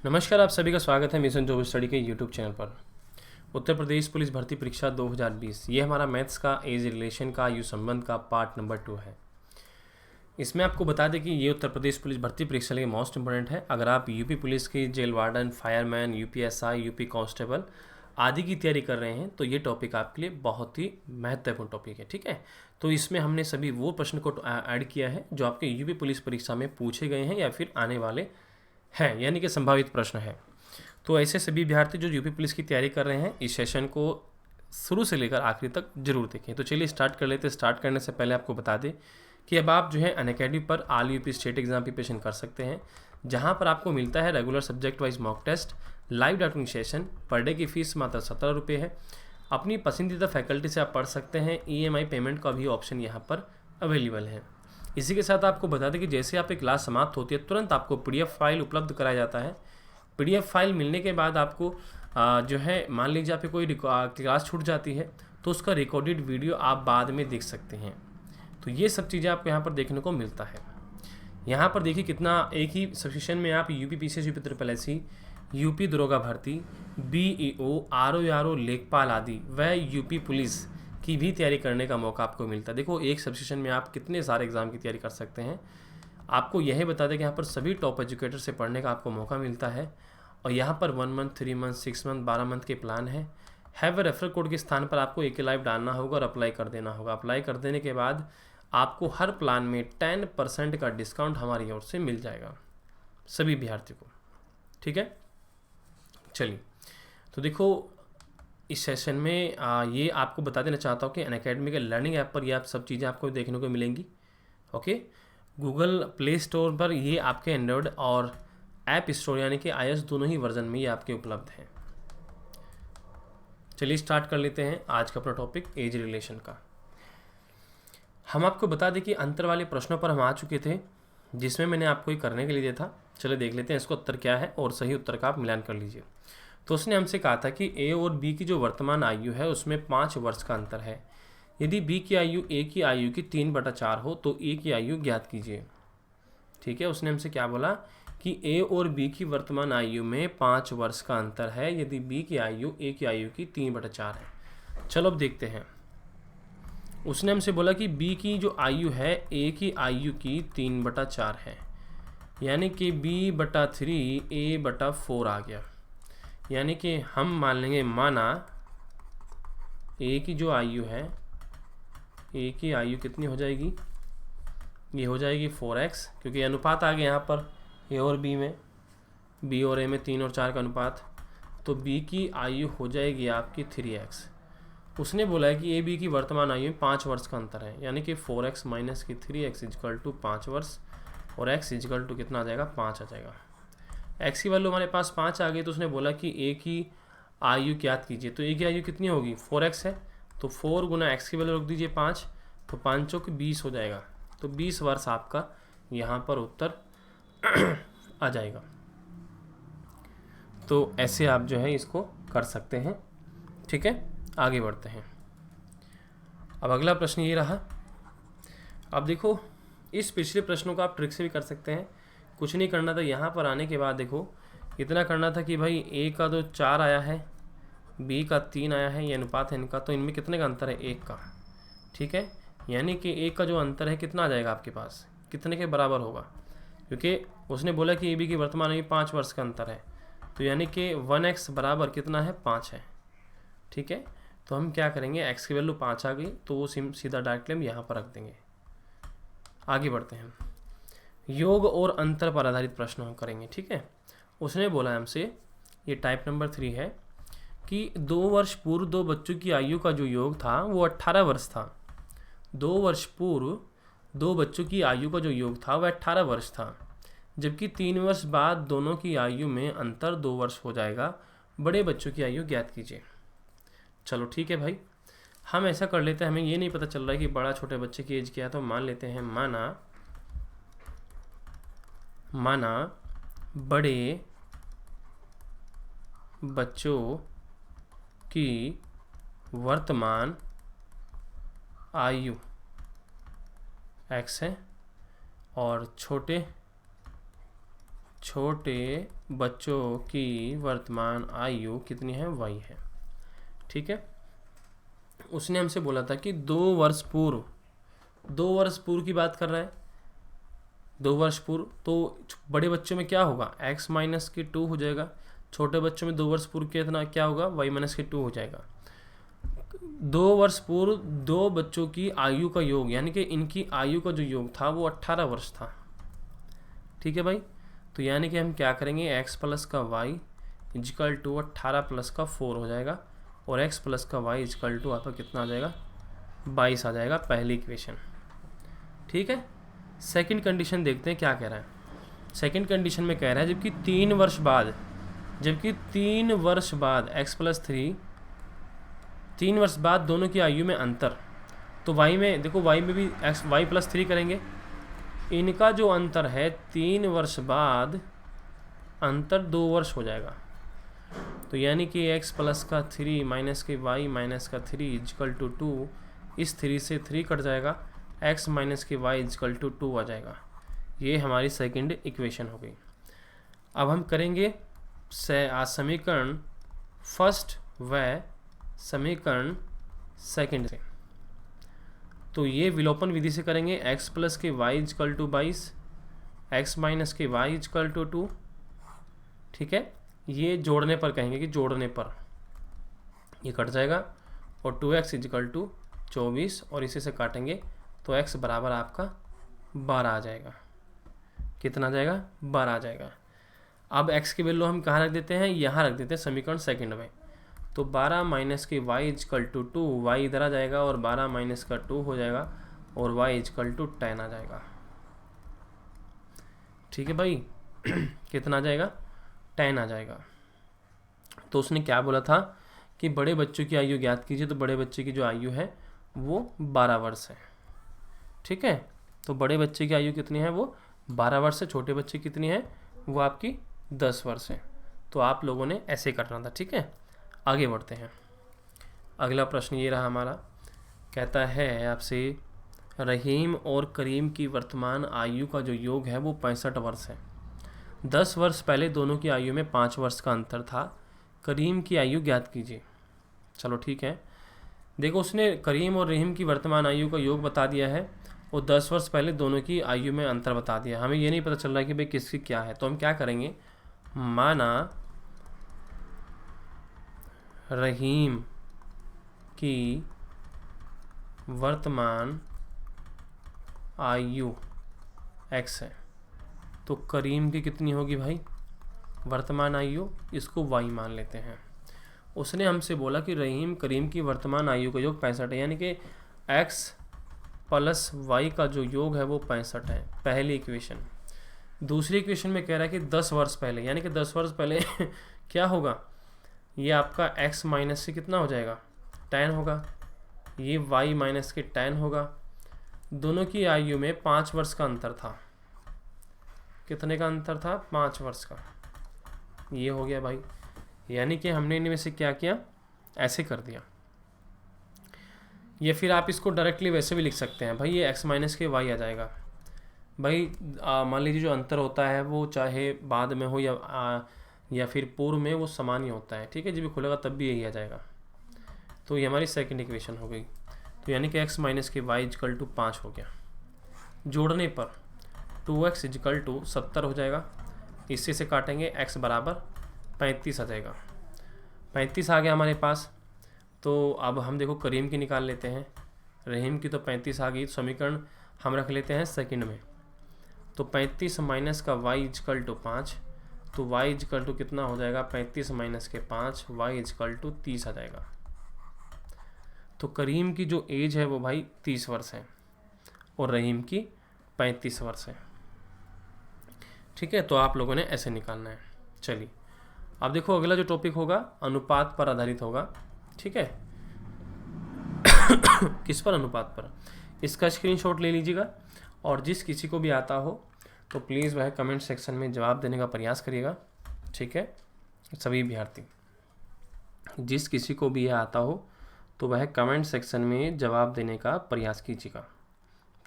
नमस्कार, आप सभी का स्वागत है मिशन जॉब स्टडी के यूट्यूब चैनल पर। उत्तर प्रदेश पुलिस भर्ती परीक्षा 2020 ये हमारा मैथ्स का एज रिलेशन का आयु संबंध का पार्ट नंबर 2 है। इसमें आपको बता दें कि ये उत्तर प्रदेश पुलिस भर्ती परीक्षा के लिए मोस्ट इंपॉर्टेंट है। अगर आप यूपी पुलिस की jail warden, fireman, UPSI, UP constable आदि की तैयारी कर रहे हैं तो ये टॉपिक आपके लिए बहुत ही महत्वपूर्ण टॉपिक है। ठीक है, तो इसमें हमने सभी वो प्रश्न को ऐड किया है जो आपके यूपी पुलिस परीक्षा में पूछे गए हैं या फिर आने वाले हैं, यानी कि संभावित प्रश्न है। तो ऐसे सभी विद्यार्थी जो यूपी पुलिस की तैयारी कर रहे हैं इस सेशन को शुरू से लेकर आखिरी तक जरूर देखें। तो चलिए स्टार्ट कर लेते हैं। स्टार्ट करने से पहले आपको बता दें कि अब आप जो है अनअकैडमी पर all UP state exam preparation कर सकते हैं, जहां पर आपको मिलता है regular subject wise mock test, live doubting session. Per day की फीस मात्र 17 रुपये है। अपनी पसंदीदा फैकल्टी से आप पढ़ सकते हैं। EMI पेमेंट का भी ऑप्शन यहाँ पर अवेलेबल है। इसी के साथ आपको बता दें कि जैसे आपकी क्लास समाप्त होती है तुरंत आपको PDF फाइल उपलब्ध कराया जाता है। PDF फाइल मिलने के बाद आपको जो है मान लीजिए आपकी कोई क्लास छूट जाती है तो उसका रिकॉर्डेड वीडियो आप बाद में देख सकते हैं। तो ये सब चीज़ें आपको यहाँ पर देखने को मिलता है। यहाँ पर देखिए कितना एक ही सेशन में आप UP PCS, UP SSSC, UP दरोगा भर्ती, BEO, RO लेखपाल आदि व यूपी पुलिस की भी तैयारी करने का मौका आपको मिलता है। देखो एक सब सेशन में आप कितने सारे एग्जाम की तैयारी कर सकते हैं। आपको यह बता दें कि यहाँ पर सभी टॉप एजुकेटर से पढ़ने का आपको मौका मिलता है और यहाँ पर 1 मंथ, 3 मंथ, 6 मंथ, 12 मंथ के प्लान है। हैव ए रेफरल कोड के स्थान पर आपको एक लाइव डालना होगा और अप्लाई कर देना होगा। अप्लाई कर देने के बाद आपको हर प्लान में 10% का डिस्काउंट हमारी ओर से मिल जाएगा सभी विद्यार्थी को। ठीक है, चलिए तो देखो इस सेशन में ये आपको बता देना चाहता हूँ कि अनअकैडमी के लर्निंग ऐप पर ये आप सब चीज़ें आपको देखने को मिलेंगी। ओके, गूगल प्ले स्टोर पर ये आपके एंड्रॉयड और ऐप स्टोर यानी कि iOS दोनों ही वर्जन में ये आपके उपलब्ध हैं। चलिए स्टार्ट कर लेते हैं आज का अपना टॉपिक एज रिलेशन का। हम आपको बता दें कि अंतर वाले प्रश्नों पर हम आ चुके थे जिसमें मैंने आपको ये करने के लिए दिया था। चलिए देख लेते हैं इसका उत्तर क्या है और सही उत्तर का आप मिलान कर लीजिए। तो उसने हमसे कहा था कि A और B की जो वर्तमान आयु है उसमें 5 वर्ष का अंतर है। यदि B की आयु A की आयु की 3/4 हो तो A की आयु ज्ञात कीजिए। ठीक है, उसने हमसे क्या बोला कि A और B की वर्तमान आयु में 5 वर्ष का अंतर है यदि B की आयु A की आयु की 3/4 है। चलो अब देखते हैं। उसने हमसे बोला कि B की जो आयु है A की आयु की 3/4 है, यानी कि B/3 A/4 आ गया। यानी कि हम मान लेंगे माना A की जो आयु है, A की आयु कितनी हो जाएगी, ये हो जाएगी 4x, क्योंकि अनुपात आ गया यहाँ पर A और B में, B और A में 3 और 4 का अनुपात। तो B की आयु हो जाएगी आपकी 3x। उसने बोला है कि AB की वर्तमान आयु में 5 वर्ष का अंतर है, यानी कि 4x माइनस की 3x इजकल टू 5 वर्ष और x इजकल टू कितना आ जाएगा, 5 आ जाएगा। x की वैल्यू हमारे पास 5 आ गई तो उसने बोला कि A की आयु ज्ञात कीजिए। तो A की आयु कितनी होगी, 4x है तो 4 गुना x की वैल्यू रख दीजिए 5, तो 5 चौक 20 हो जाएगा। तो 20 वर्ष आपका यहाँ पर उत्तर आ जाएगा। तो ऐसे आप जो है इसको कर सकते हैं। ठीक है, आगे बढ़ते हैं। अब अगला प्रश्न ये रहा। अब देखो इस पिछले प्रश्नों का आप ट्रिक से भी कर सकते हैं। कुछ नहीं करना था, यहाँ पर आने के बाद देखो इतना करना था कि भाई A का तो 4 आया है, B का 3 आया है, ये अनुपात है इनका, तो इनमें कितने का अंतर है, 1 का। ठीक है, यानी कि A का जो अंतर है कितना आ जाएगा आपके पास, कितने के बराबर होगा, क्योंकि उसने बोला कि AB की वर्तमान में 5 वर्ष का अंतर है, तो यानी कि 1x बराबर कितना है, 5 है। ठीक है, तो हम क्या करेंगे, x की वैल्यू 5 आ गई तो वो सीधा डायरेक्टली हम यहाँ पर रख देंगे। आगे बढ़ते हैं। योग और अंतर पर आधारित प्रश्न हम करेंगे। ठीक है, उसने बोला हमसे, ये टाइप नंबर 3 है, कि 2 वर्ष पूर्व 2 बच्चों की आयु का जो योग था वो 18 वर्ष था। 2 वर्ष पूर्व 2 बच्चों की आयु का जो योग था वह 18 वर्ष था, जबकि 3 वर्ष बाद दोनों की आयु में अंतर 2 वर्ष हो जाएगा। बड़े बच्चों की आयु ज्ञात कीजिए। चलो ठीक है भाई, हम ऐसा कर लेते हैं। हमें ये नहीं पता चल रहा है कि बड़ा छोटे बच्चे की एज क्या है, तो मान लेते हैं माना बड़े बच्चों की वर्तमान आयु x है और छोटे छोटे बच्चों की वर्तमान आयु कितनी है, y है। ठीक है, उसने हमसे बोला था कि 2 वर्ष पूर्व की बात कर रहा है, 2 वर्ष पूर्व। तो बड़े बच्चों में क्या होगा, x माइनस के 2 हो जाएगा। छोटे बच्चों में 2 वर्ष पूर्व कितना क्या होगा, y माइनस के 2 हो जाएगा। 2 वर्ष पूर्व 2 बच्चों की आयु का योग, यानी कि इनकी आयु का जो योग था वो 18 वर्ष था। ठीक है भाई, तो यानी कि हम क्या करेंगे, x प्लस का y इजकल टू 18 प्लस का 4 हो जाएगा, और x प्लस का y इजकल टू आपका कितना आ जाएगा, 22 आ जाएगा, पहली इक्वेशन। ठीक है, सेकंड कंडीशन देखते हैं क्या कह रहा है। सेकंड कंडीशन में कह रहा है जबकि 3 वर्ष बाद x प्लस 3, 3 वर्ष बाद दोनों की आयु में अंतर, तो y में देखो, y में भी y प्लस 3 करेंगे, इनका जो अंतर है 3 वर्ष बाद अंतर 2 वर्ष हो जाएगा। तो यानी कि x प्लस का 3 माइनस के y माइनस का 3 इजकल टू 2, इस 3 से 3 कट जाएगा, x माइनस के y इजकल टू 2 आ जाएगा। ये हमारी सेकंड इक्वेशन हो गई। अब हम करेंगे समीकरण फर्स्ट व समीकरण सेकंड से। तो ये विलोपन विधि से करेंगे, x प्लस के y is equal to 22, x minus के y इजकल टू 2। ठीक है, ये जोड़ने पर कहेंगे कि जोड़ने पर ये कट जाएगा, और 2x इजकल टू 24, और इसी से काटेंगे तो x बराबर आपका 12 आ जाएगा। कितना आ जाएगा, 12 आ जाएगा। अब x की वैल्यू हम कहाँ रख देते हैं, यहाँ रख देते हैं समीकरण सेकंड में। तो 12 माइनस के y इजकल टू 2, y इधर आ जाएगा और 12 माइनस का 2 हो जाएगा, और y इजकल टू 10 आ जाएगा। ठीक है भाई, कितना आ जाएगा, 10 आ जाएगा। तो उसने क्या बोला था कि बड़े बच्चों की आयु ज्ञात कीजिए, तो बड़े बच्चे की जो आयु है वो 12 वर्ष है। ठीक है, तो बड़े बच्चे की आयु कितनी है, वो 12 वर्ष है। छोटे बच्चे कितनी है, वो आपकी 10 वर्ष है। तो आप लोगों ने ऐसे करना था। ठीक है, आगे बढ़ते हैं। अगला प्रश्न ये रहा हमारा, कहता है आपसे रहीम और करीम की वर्तमान आयु का जो योग है वो 65 वर्ष है। 10 वर्ष पहले दोनों की आयु में 5 वर्ष का अंतर था। करीम की आयु ज्ञात कीजिए। चलो ठीक है, देखो उसने करीम और रहीम की वर्तमान आयु का योग बता दिया है, और 10 वर्ष पहले दोनों की आयु में अंतर बता दिया। हमें ये नहीं पता चल रहा है कि भाई किसकी क्या है, तो हम क्या करेंगे, माना रहीम की वर्तमान आयु x है, तो करीम की कितनी होगी भाई, वर्तमान आयु, इसको y मान लेते हैं। उसने हमसे बोला कि रहीम करीम की वर्तमान आयु का योग 65 है, यानी कि x प्लस y का जो योग है वो 65 है, पहली इक्वेशन। दूसरी इक्वेशन में कह रहा है कि 10 वर्ष पहले, यानी कि 10 वर्ष पहले क्या होगा, ये आपका x माइनस से कितना हो जाएगा, 10 होगा, ये y माइनस के 10 होगा। दोनों की आयु में 5 वर्ष का अंतर था। कितने का अंतर था, 5 वर्ष का। ये हो गया भाई, यानी कि हमने इनमें से क्या किया, ऐसे कर दिया। ये फिर आप इसको डायरेक्टली वैसे भी लिख सकते हैं भाई, ये x माइनस के y आ जाएगा। भाई मान लीजिए जो अंतर होता है वो चाहे बाद में हो या फिर पूर्व में, वो समान ही होता है। ठीक है, जब भी खुलेगा तब भी यही आ जाएगा। तो ये हमारी सेकंड इक्वेशन हो गई। तो यानी कि x माइनस के y इजकल टू 5 हो गया। जोड़ने पर 2x इजकल टू 70 हो जाएगा, इससे से काटेंगे x बराबर 35 आ जाएगा। 35 आ गया हमारे पास। तो अब हम देखो करीम की निकाल लेते हैं, रहीम की तो 35 आ गई। समीकरण हम रख लेते हैं सेकंड में। तो 35 माइनस का y इजकल टू 5, तो y इजकल टू कितना हो जाएगा, 35 माइनस के 5, y इजकल टू 30 आ जाएगा। तो करीम की जो एज है वो भाई 30 वर्ष है, और रहीम की 35 वर्ष है। ठीक है, तो आप लोगों ने ऐसे निकालना है। चलिए अब देखो अगला जो टॉपिक होगा अनुपात पर आधारित होगा। ठीक है किस पर, अनुपात पर। इसका स्क्रीनशॉट ले लीजिएगा, और जिस किसी को भी आता हो तो प्लीज़ वह कमेंट सेक्शन में जवाब देने का प्रयास करिएगा। ठीक है, सभी विद्यार्थी, जिस किसी को भी यह आता हो तो वह कमेंट सेक्शन में जवाब देने का प्रयास कीजिएगा।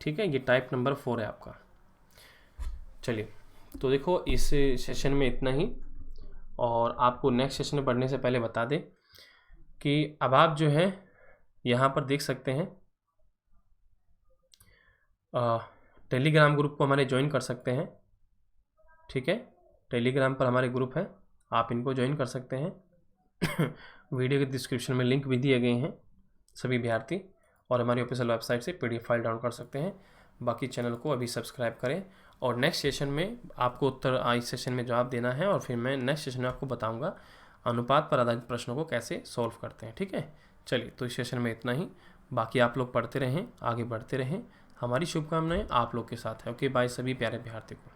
ठीक है, ये टाइप नंबर 4 है आपका। चलिए तो देखो इस सेशन में इतना ही, और आपको नेक्स्ट सेशन में पढ़ने से पहले बता दें कि अब आप जो है यहाँ पर देख सकते हैं टेलीग्राम ग्रुप को हमारे ज्वाइन कर सकते हैं। ठीक है, टेलीग्राम पर हमारे ग्रुप है, आप इनको ज्वाइन कर सकते हैं। वीडियो के डिस्क्रिप्शन में लिंक भी दिए गए हैं सभी विद्यार्थी, और हमारी ऑफिशियल वेबसाइट से PDF फाइल डाउनलोड कर सकते हैं। बाकी चैनल को अभी सब्सक्राइब करें, और नेक्स्ट सेशन में आपको उत्तर इस सेशन में जवाब देना है, और फिर मैं नेक्स्ट सेशन में आपको बताऊंगा अनुपात पर आधारित प्रश्नों को कैसे सॉल्व करते हैं। ठीक है, चलिए तो इस सेशन में इतना ही। बाकी आप लोग पढ़ते रहें, आगे बढ़ते रहें, हमारी शुभकामनाएं आप लोग के साथ है। ओके बाय सभी प्यारे विद्यार्थी को।